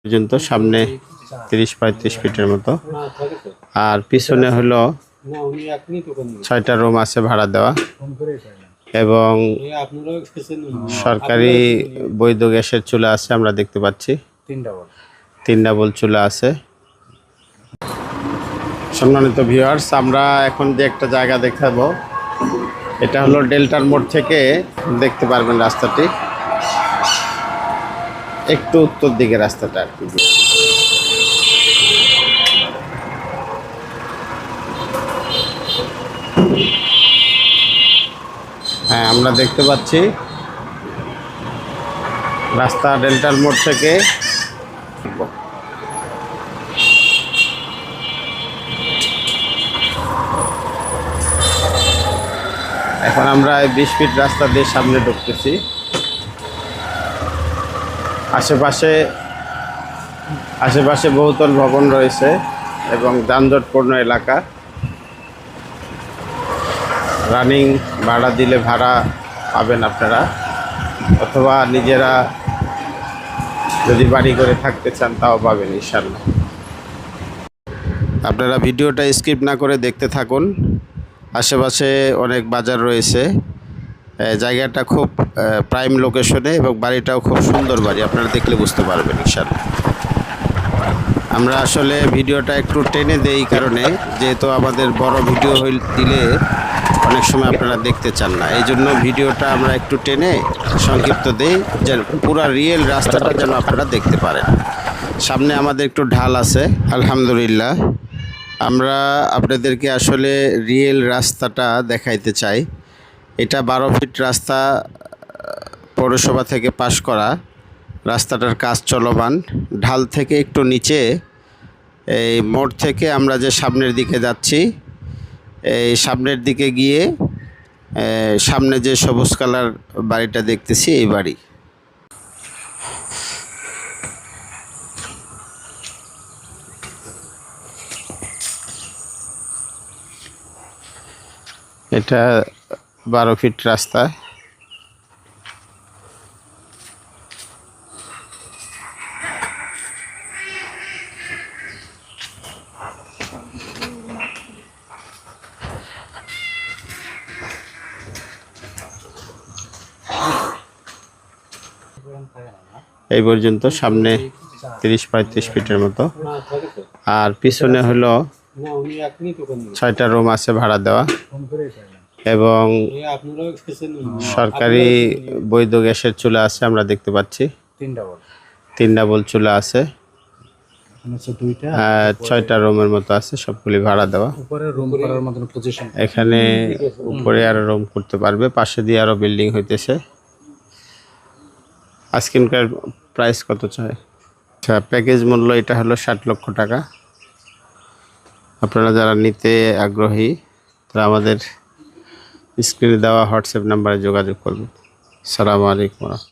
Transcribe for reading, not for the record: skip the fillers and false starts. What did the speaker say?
পর্যন্ত সামনে 30-35 ফিটের মতো, আর পিছনে হলো 6টা রুম আছে ভাড়া দেওয়া, এবং সরকারি বৈধ গ্যাসের চুলা আছে। আমরা দেখতে পাচ্ছি 3 ডাবল চুলা আছে। সম্মানিত ভিউয়ার্স, আমরা এখন যে একটা জায়গা দেখাবো, এটা হলো ডেল্টার মোড় থেকে দেখতে পারবেন রাস্তাটি, একটু উত্তর দিকে রাস্তাটা আর কি। হ্যাঁ, আমরা দেখতে পাচ্ছি রাস্তা ডেল্টার মোড় থেকে এখন আমরা 20 ফিট রাস্তা দিয়ে সামনে ঢুকতেছি। আশেপাশে বহুতল ভবন রয়েছে এবং যানজটপূর্ণ এলাকা। রানিং ভাড়া দিলে ভাড়া পাবেন আপনারা, অথবা নিজেরা যদি বাড়ি করে থাকতে চান তাও পাবেন ইনশাআল্লাহ। আপনারা ভিডিওটা স্কিপ না করে দেখতে থাকুন। আশেপাশে অনেক বাজার রয়েছে, জায়গাটা খুব প্রাইম লোকেশনে এবং বাড়িটাও খুব সুন্দর বাড়ি, আপনারা দেখলে বুঝতে পারবেন ইনশাআল্লাহ। আমরা আসলে ভিডিওটা একটু টেনে দেই কারণে, যেহেতু আমাদের বড় ভিডিও দিলে অনেক সময় আপনারা দেখতে চান না, এই জন্য ভিডিওটা আমরা একটু টেনে সংক্ষিপ্ত দেই, যে পুরো রিয়েল রাস্তাটা যেন আপনারা দেখতে পারেন। সামনে আমাদের একটু ঢাল আছে, আলহামদুলিল্লাহ। আমরা আপনাদেরকে আসলে রিয়েল রাস্তাটা দেখাইতে চাই। এটা 12 ফিট রাস্তা, পৌরসভা থেকে পাস করা। রাস্তাটার কাজ চলমান। ঢাল থেকে একটু নিচে, এই মোড় থেকে আমরা যে সামনের দিকে যাচ্ছি, এই সামনের দিকে গিয়ে সামনে যে সবুজ কালার বাড়িটা দেখতেছি, এই বাড়ি। এটা 12 ফিট রাস্তা। এই পর্যন্ত সামনে 30-35 ফিটের মতো, আর পিছনে হলো 6টা রুম আছে ভাড়া দেওয়া, এবং সরকারি বৈধ গ্যাসের চুলা আছে। আমরা দেখতে পাচ্ছি 3 ডাবল চুলা আছে, 6টা রুমের মতো আছে, সবগুলি ভাড়া দেওয়া। এখানে উপরে আরো রুম করতে পারবে, পাশে দিয়ে আরো বিল্ডিং হইতেছে। আজকের প্রাইস কত চাই? আচ্ছা, প্যাকেজ মূল্য এটা হলো 60 লক্ষ টাকা। আপনারা যারা নিতে আগ্রহী তারা আমাদের স্ক্রিনে দেওয়া হোয়াটসঅ্যাপ নাম্বারে যোগাযোগ করবেন। আসসালামু আলাইকুম।